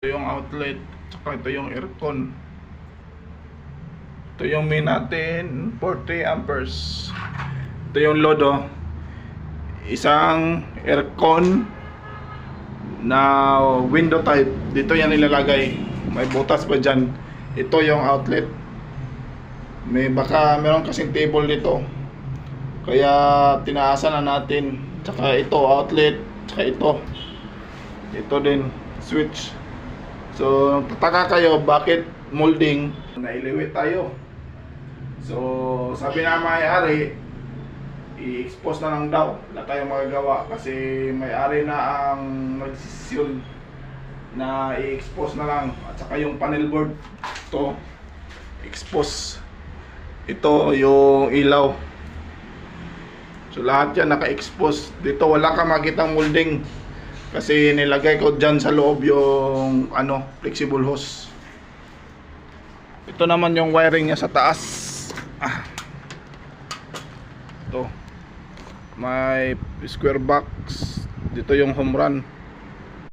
Ito yung outlet, tsaka ito yung aircon. Ito yung main natin, 40 amperes. Ito yung load, oh. Isang aircon na window type. Dito yan ilalagay. May butas pa dyan. Ito yung outlet. Meron kasing table dito. Kaya tinaasan na natin. Tsaka ito outlet, tsaka ito. Ito din switch. So tataka kayo bakit molding, nailiwit tayo. So sabi na may-ari, i-expose na lang daw. Wala tayong magagawa kasi may-ari na ang nagdesisyon na i-expose na lang. At saka yung panel board, ito expose. Ito yung ilaw. So lahat yan naka-expose. Dito wala ka makitang molding kasi nilagay ko dyan sa loob yung flexible hose. Ito naman yung wiring niya sa taas. Ito may square box. Dito yung home run.